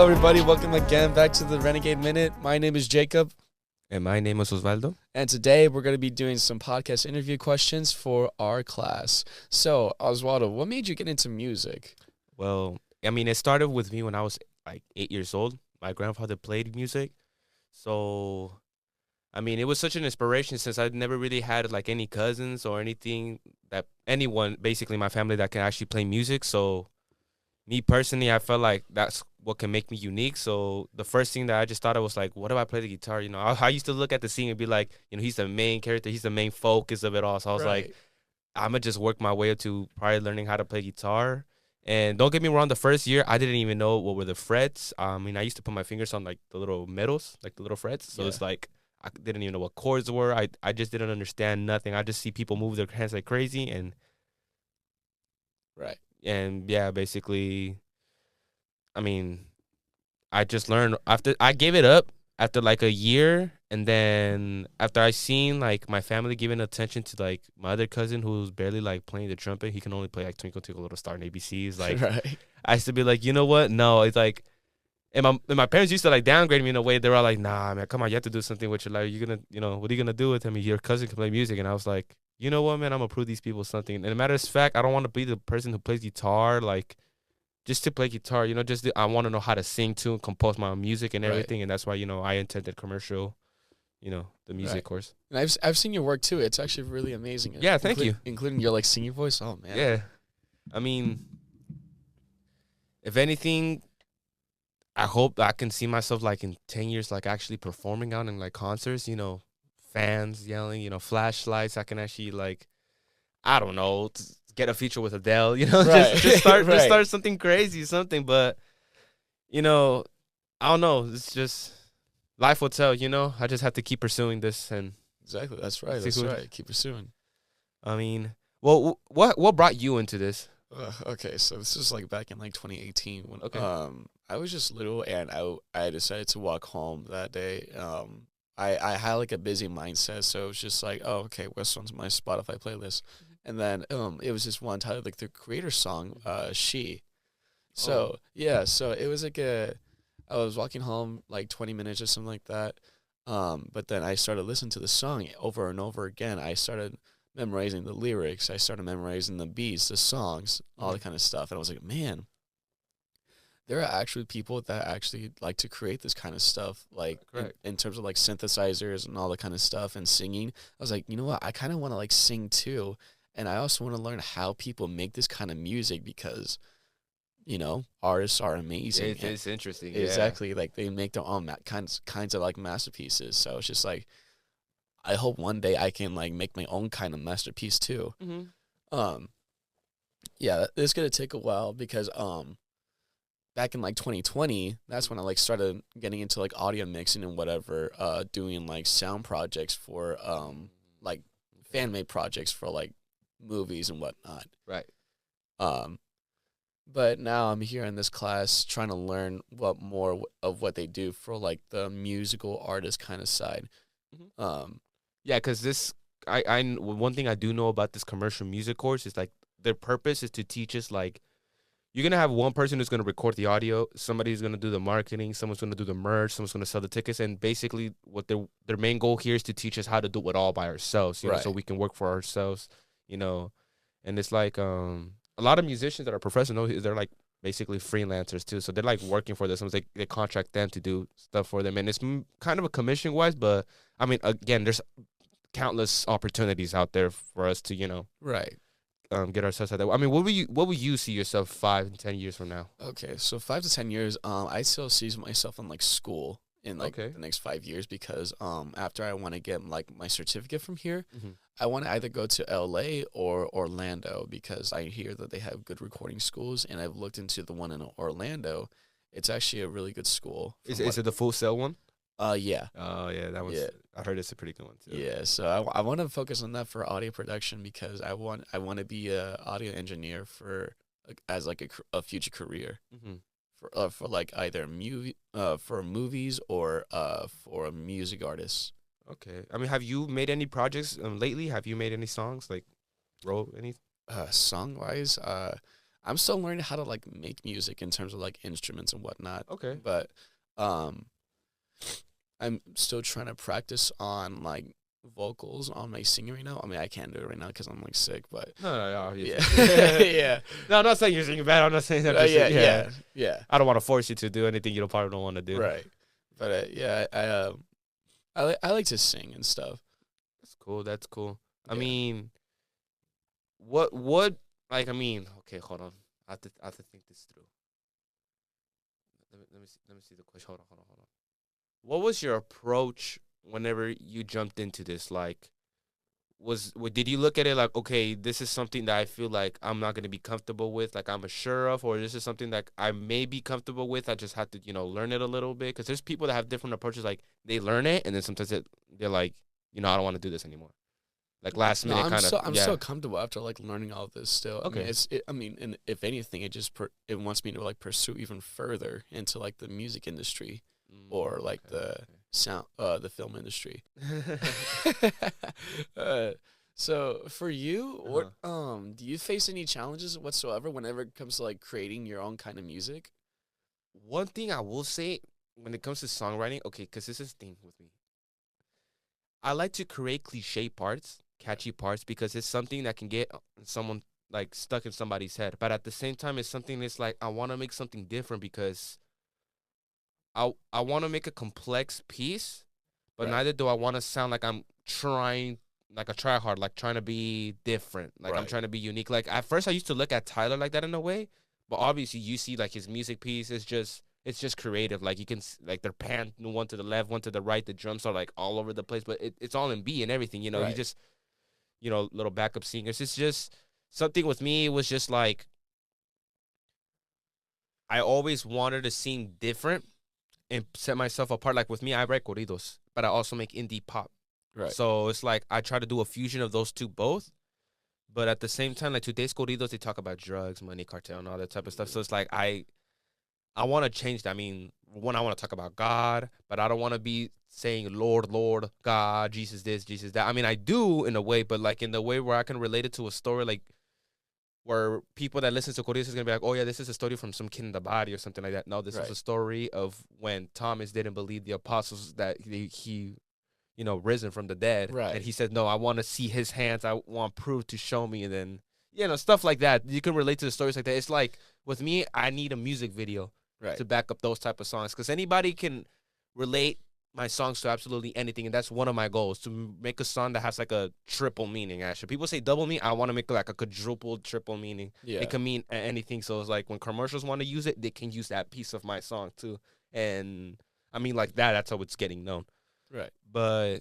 Hello, everybody. Welcome again back to the Renegade Minute. My name is Jacob, And my name is Osvaldo. and today we're going to be doing some podcast interview questions for our class. So, Oswaldo, what made you get into music? Well, I mean, it started with me when I was like 8 years old. My grandfather played music. So, I mean, it was such an inspiration since I'd never really had like any cousins or anything that anyone, basically my family, that can actually play music. So, me personally, I felt like that's what can make me unique. So, the first thing that I just thought of was like, what if I play the guitar? You know, I used to look at the scene and be like, you know, he's the main character, he's the main focus of it all. So, I was like, I'm gonna just work my way up to probably learning how to play guitar. And don't get me wrong, the first year I didn't even know what were the frets. I mean, I used to put my fingers on like the little medals, like the little frets. So it's like I didn't even know what chords were. I just didn't understand nothing. I just see people move their hands like crazy, and Right. yeah, basically, I mean, I just learned after I gave it up after like a year, and then after I seen like my family giving attention to like my other cousin who's barely like playing the trumpet. He can only play like Twinkle Twinkle Little Star and ABCs. Like Right. I used to be like, you know what? No, it's like, and my parents used to like downgrade me in a way. They were all like, nah, man, come on, you have to do something with your life. You're gonna, you know, what are you gonna do with him? Your cousin can play music, and I was like, you know what, man, I'm gonna prove these people something. And a matter of fact, I don't want to be the person who plays guitar, like just to play guitar. You know, I want to know how to sing too and compose my own music and Right. everything. And that's why, you know, I attended commercial, you know, the music Right. course. And I've seen your work too. It's actually really amazing. Yeah, thank you. Including your like singing voice. Oh man. Yeah, I mean, if anything, I hope I can see myself like in 10 years, like actually performing out in like concerts, you know, fans yelling, you know, flashlights. I can actually like, I don't know, get a feature with Adele, you know, Right. just start, Right. just start something crazy, something. But, you know, I don't know. It's just life will tell, you know, I just have to keep pursuing this. And Exactly. That's right. See That's who- right. Keep pursuing. I mean, well, what brought you into this? Okay, so this was like back in like 2018 when Okay. I was just little and I decided to walk home that day. I had like a busy mindset, so it was just like, oh, okay, what's on my Spotify playlist? And then it was just one title, like the creator song, She. So yeah, so it was like I was walking home like 20 minutes or something like that. But then I started listening to the song over and over again. I started memorizing the lyrics. I started memorizing the beats, the songs, all that kind of stuff. And I was like, man, there are actually people that actually like to create this kind of stuff, like Correct. in terms of like synthesizers and all that kind of stuff and singing. I was like, you know what? I kind of want to like sing too. And I also want to learn how people make this kind of music because, you know, artists are amazing. and- It's interesting. Exactly. Like they make their own kinds of like masterpieces. So it's just like, I hope one day I can like make my own kind of masterpiece too. Yeah. Yeah, it's gonna take a while because back in like 2020, that's when I like started getting into like audio mixing and whatever, doing like sound projects for like fan made projects for like movies and whatnot. Right. But now I'm here in this class trying to learn of what they do for like the musical artist kind of side. Yeah, because one thing I do know about this commercial music course is like their purpose is to teach us like you're gonna have one person who's gonna record the audio, somebody's gonna do the marketing, someone's gonna do the merch, someone's gonna sell the tickets, and basically what their main goal here is to teach us how to do it all by ourselves, you know, so Right. we can work for ourselves, you know, and it's like a lot of musicians that are professional, they're like basically freelancers too, so they're like working for this. They contract them to do stuff for them, and it's kind of a commission wise, but I mean, again, there's countless opportunities out there for us to, you know, Right. get ourselves out there. I mean, what would you see yourself 5 and 10 years from now? Okay, so 5 to 10 years, I still see myself in like school in like Okay. the next 5 years because after I want to get like my certificate from here, Mhm. I want to either go to LA or Orlando because I hear that they have good recording schools, and I've looked into the one in Orlando. It's actually a really good school. Is from it the Full Sail one? Yeah. Oh yeah, that was. Yeah. I heard it's a pretty good one too. Yeah, so I want to focus on that for audio production because I want to be a audio engineer for as like a future career for like either for movies or for a music artist. Okay. I mean, have you made any projects lately? Have you made any songs like wrote any? Song wise, I'm still learning how to like make music in terms of like instruments and whatnot. Okay. But um, I'm still trying to practice on like vocals on my singing right now. I mean, I can't do it right now because I'm like sick, but No, obviously. yeah, yeah, No, I'm not saying you're singing bad. I'm not saying that. yeah, yeah, yeah. I don't want to force you to do anything you probably don't want to do. Right. But yeah, I like to sing and stuff. That's cool. That's cool. I Yeah. mean, what like I mean, okay, hold on. I have to think this through. Let me see the question. Hold on. What was your approach whenever you jumped into this? Like, did you look at it like, okay, this is something that I feel like I'm not gonna be comfortable with, like I'm sure of, or this is something that I may be comfortable with. I just have to, learn it a little bit. Because there's people that have different approaches. Like they learn it, and then sometimes they're like, I don't want to do this anymore. Like last minute kind of. I'm so comfortable after like learning all of this still. Okay. And if anything, it just it wants me to like pursue even further into like the music industry or like the sound, the film industry. So for you, what do you face any challenges whatsoever whenever it comes to like creating your own kind of music? One thing I will say when it comes to songwriting, okay, because this is the thing with me. I like to create cliche parts, catchy parts, because it's something that can get someone like stuck in somebody's head. But at the same time, it's something that's like I want to make something different because I want to make a complex piece, but Right. neither do I want to sound like I'm trying like a try hard, like trying to be different, like I'm Right. trying to be unique. Like at first, I used to look at Tyler like that in a way, but obviously you see like his music piece is just. It's just creative. Like you can like they're panned one to the left, one to the right. The drums are like all over the place, but it's all in B and everything. You Right. just little backup singers. It's just something with me. It was just like I always wanted to sing different and set myself apart. Like with me, I write corridos, but I also make indie pop. Right. So it's like I try to do a fusion of those two both. But at the same time, like today's corridos, they talk about drugs, money, cartel, and all that type of stuff. So it's like I want to change that. I mean, one, I want to talk about God, but I don't want to be saying Lord, Lord, God, Jesus this, Jesus that. I mean, I do in a way, but like in the way where I can relate it to a story, like where people that listen to Corridos is going to be like, oh, yeah, this is a story from some kid in the body or something like that. No, this is a story of when Thomas didn't believe the apostles that he risen from the dead. Right. And he said, no, I want to see his hands. I want proof to show me. And then, stuff like that. You can relate to the stories like that. It's like, with me, I need a music video. Right. To back up those type of songs, because anybody can relate my songs to absolutely anything, and that's one of my goals, to make a song that has like a triple meaning. Actually, people say double meaning. I want to make like a quadruple, triple meaning. Yeah. It can mean anything. So it's like when commercials want to use it, they can use that piece of my song too. And I mean, like that's how it's getting known. Right. But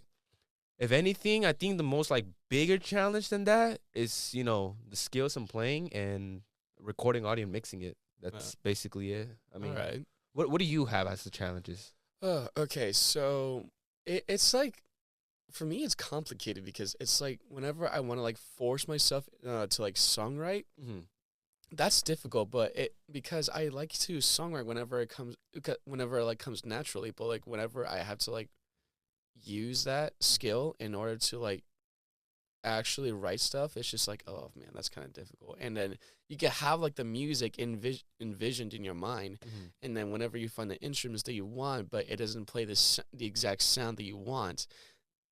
if anything, I think the most like bigger challenge than that is the skills in playing and recording audio and mixing it. That's basically it. I mean, all right. What do you have as the challenges? Okay, so it's like, for me, it's complicated because it's like whenever I want to like force myself to like songwrite, that's difficult. But because I like to songwrite whenever it like comes naturally. But like whenever I have to like use that skill in order to like actually write stuff, it's just like, oh man, that's kind of difficult. And then you can have like the music envisioned in your mind, and then whenever you find the instruments that you want, but it doesn't play the exact sound that you want,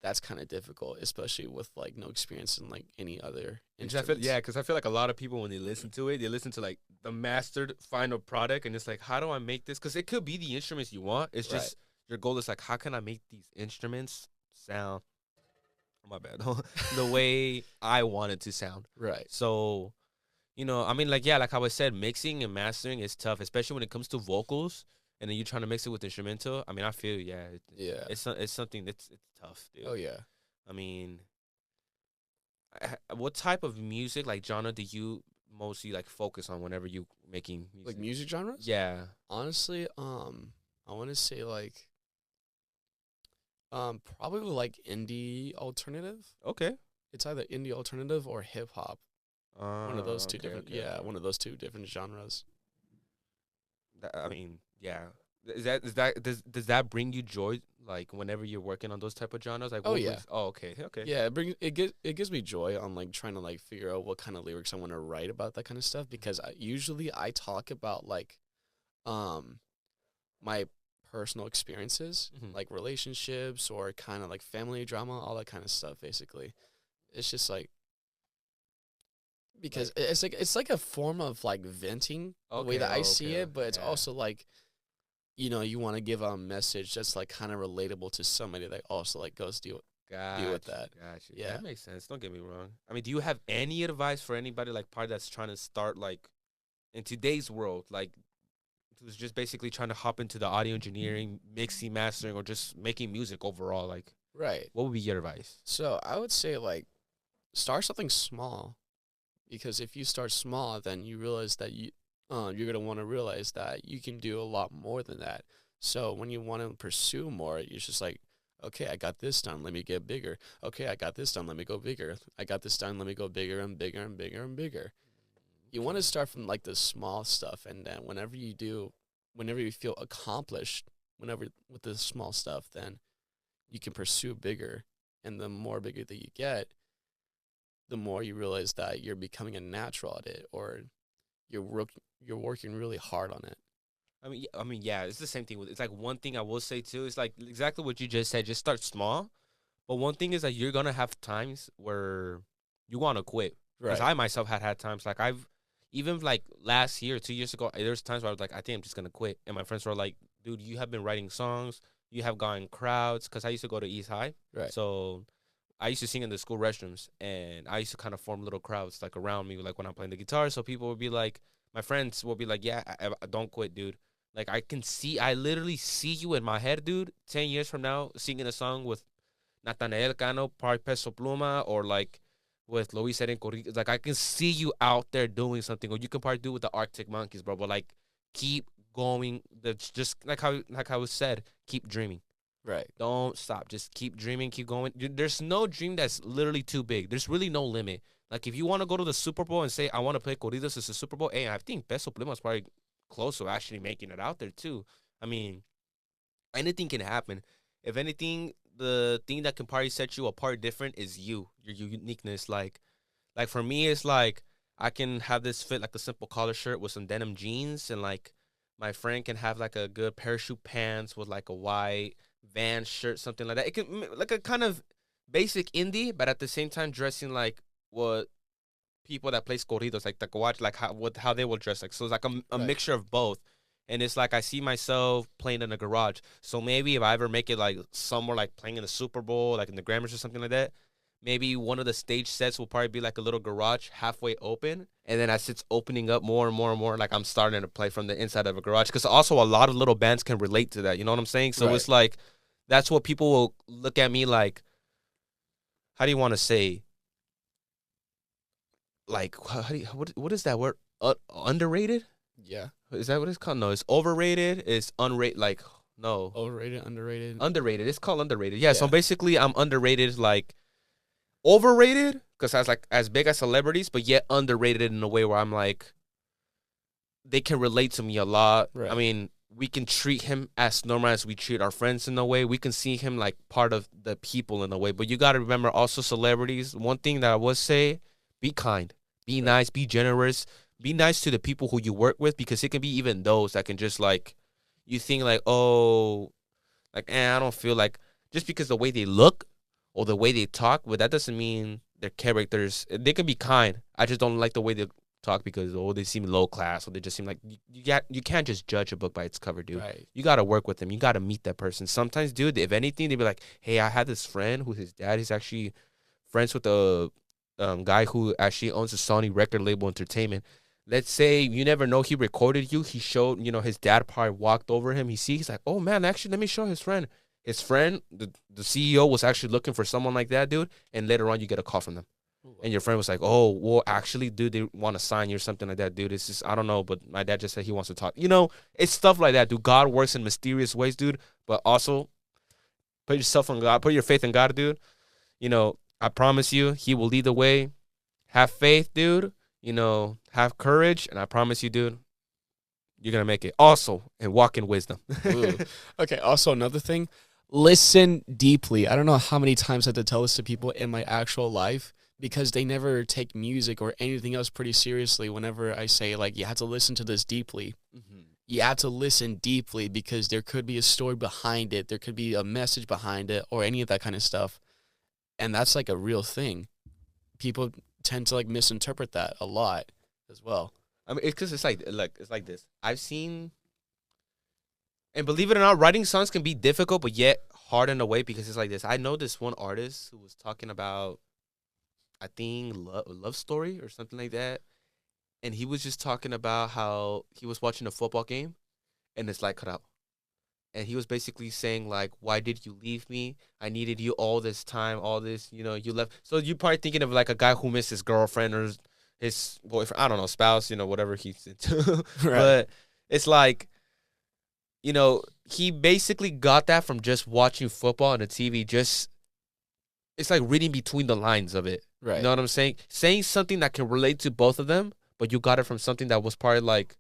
that's kind of difficult, especially with like no experience in like any other instruments. Because I feel like a lot of people, when they listen to it, they listen to like the mastered final product, and it's like, how do I make this? Because it could be the instruments you want. It's just your goal is like, how can I make these instruments sound? My bad. The way I want it to sound. Right. So, I mean, like how I said, mixing and mastering is tough, especially when it comes to vocals, and then you're trying to mix it with instrumental. I mean, I feel, it's something that's tough, dude. Oh, yeah. I mean, what type of music, like genre, do you mostly like focus on whenever you making music? Like music genres? Yeah. Honestly, I want to say like, probably like indie alternative. Okay. It's either indie alternative or hip hop. One of those two different. Okay. Yeah, one of those two different genres. I mean, yeah. Does that bring you joy? Like whenever you're working on those type of genres, like Oh what yeah. was? Oh, okay, okay. Yeah, it gives me joy on like trying to like figure out what kind of lyrics I want to write about that kind of stuff because usually I talk about like um my personal experiences, Mhm. like relationships or kind of like family drama, all that kind of stuff basically. It's just like because Like, it's like a form of like venting the way okay, that I oh, see okay, it, but it's yeah. also like you want to give a message that's like kind of relatable to somebody that also like goes deal with Gotcha, that. gotcha. Yeah. That makes sense. Don't get me wrong. I mean, do you have any advice for anybody like part that's trying to start like in today's world, like who's just basically trying to hop into the audio engineering, mixing, mastering, or just making music overall? Like, Right. what would be your advice? So I would say like start something small because if you start small, then you realize that you're gonna want to realize that you can do a lot more than that. So when you want to pursue more, you're just like, okay, I got this done. Let me get bigger. Okay, I got this done. Let me go bigger. I got this done. Let me go bigger and bigger and bigger and bigger. You want to Okay. start from like the small stuff, and then whenever you feel accomplished, whenever with the small stuff, then you can pursue bigger. And the more bigger that you get, the more you realize that you're becoming a natural at it, or you're working really hard on it. I mean, yeah, it's the same thing. It's like one thing I will say too. It's like exactly what you just said. Just start small. But one thing is that you're gonna have times where you want to quit. Because Right. I myself had times like I've even like last year, 2 years ago, there's times where I was like, I think I'm just gonna quit. And my friends were like, dude, you have been writing songs, you have gotten crowds. Because I used to go to East High, Right. so I used to sing in the school restrooms, and I used to kind of form little crowds like around me, like when I'm playing the guitar. So people would be like, my friends will be like, yeah, I don't quit, dude. Like I literally see you in my head, dude. 10 years from now, singing a song with Nathanael Cano, probably Peso Pluma, or like with Luis Erenco. Like I can see you out there doing something, or you can probably do it with the Arctic Monkeys, bro. But like, keep going. That's just like I was said. Keep dreaming. Right. Don't stop. Just keep dreaming. Keep going. There's no dream that's literally too big. There's really no limit. Like if you want to go to the Super Bowl and say I want to play corridos as a Super Bowl, hey, I think Peso Pluma is probably close to actually making it out there too. I mean, anything can happen. If anything, the thing that can probably set you apart different is your uniqueness. Like for me, it's like I can have this fit like a simple collar shirt with some denim jeans, and like my friend can have like a good parachute pants with like a white Vans shirt, something like that. It can like a kind of basic indie, but at the same time dressing like what people that play corridos like the watch like how they will dress like. So it's like a Right. mixture of both. And it's like I see myself playing in a garage. So maybe if I ever make it like somewhere like playing in the Super Bowl, like in the Grammys or something like that, maybe one of the stage sets will probably be like a little garage halfway open. And then as it's opening up more and more and more, like I'm starting to play from the inside of a garage. Because also a lot of little bands can relate to that. You know what I'm saying? So Right. it's like that's what people will look at me like, how do you want to say? Like, what is that word? Underrated? Yeah. Is that what it's called? No, it's overrated. It's unrated. Like, no, Overrated, underrated. underrated. It's called underrated. Yeah. So Yeah. basically, I'm underrated. Like overrated because I was like as big as celebrities, but yet underrated in a way where I'm like they can relate to me a lot. I Right. mean, we can treat him as normal as we treat our friends in a way. We can see him like part of the people in a way. But you got to remember also celebrities. One thing that I would say, be kind, be Right. nice, be generous, be nice to the people who you work with because it can be even those that can just like, you think like, oh, like, I don't feel like just because the way they look or the way they talk, but that doesn't mean their characters. They can be kind. I just don't like the way they talk because they seem low class or they just seem like you can't just judge a book by its cover, dude. Right. You gotta work with them. You gotta meet that person. Sometimes, dude, if anything, they'd be like, hey, I had this friend who his dad is actually friends with a guy who actually owns a Sony record label entertainment. Let's say you never know he recorded you. He showed, his dad probably walked over him. He's like, oh man, actually, let me show his friend. His friend, the CEO was actually looking for someone like that, dude. And later on, you get a call from them. And your friend was like, oh, well, actually, dude, they want to sign you or something like that, dude. It's just, I don't know, but my dad just said he wants to talk. It's stuff like that, dude. God works in mysterious ways, dude. But also, put yourself on God. Put your faith in God, dude. I promise you, he will lead the way. Have faith, dude. Have courage. And I promise you, dude, you're going to make it. Also, and walk in wisdom. Ooh. Okay. Also, another thing, listen deeply. I don't know how many times I have to tell this to people in my actual life because they never take music or anything else pretty seriously. Whenever I say, like, you have to listen to this deeply, you have to listen deeply because there could be a story behind it. There could be a message behind it or any of that kind of stuff. And that's like a real thing. People tend to like misinterpret that a lot as well. I mean, it's because it's like this. I've seen, and believe it or not, writing songs can be difficult, but yet hard in a way because it's like this. I know this one artist who was talking about, I think, love story or something like that, and he was just talking about how he was watching a football game, and it's like cut out, and he was basically saying like, "Why did you leave me? I needed you all this time, all this, you left." So you're probably thinking of like a guy who missed his girlfriend or his boyfriend, I don't know, spouse, whatever he's into. Right. But it's like, he basically got that from just watching football on the TV. Just, it's like reading between the lines of it. Right. You know what I'm saying? Saying something that can relate to both of them, but you got it from something that was probably like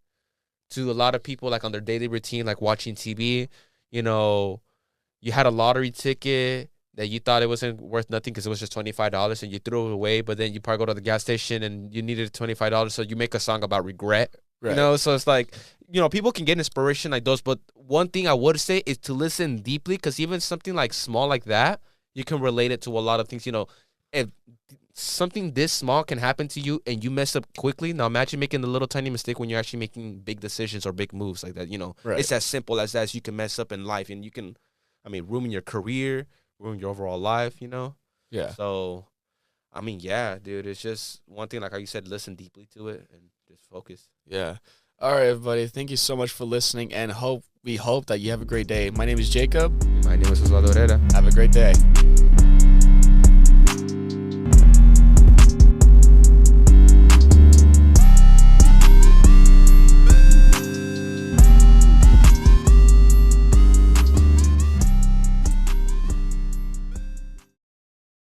to a lot of people, like on their daily routine, like watching TV. You had a lottery ticket that you thought it wasn't worth nothing because it was just $25 and you threw it away, but then you probably go to the gas station and you needed $25, so you make a song about regret. Right. So it's like, people can get inspiration like those, but one thing I would say is to listen deeply, because even something like small like that, you can relate it to a lot of things. If something this small can happen to you and you mess up quickly, now imagine making a little tiny mistake when you're actually making big decisions or big moves like that. Right. It's as simple as that. You can mess up in life, and you can, ruin your career, ruin your overall life, Yeah. So, yeah, dude, it's just one thing, like how you said, listen deeply to it and just focus. Yeah. All right, everybody. Thank you so much for listening, and we hope that you have a great day. My name is Jacob. My name is Osvaldo Herrera. Have a great day.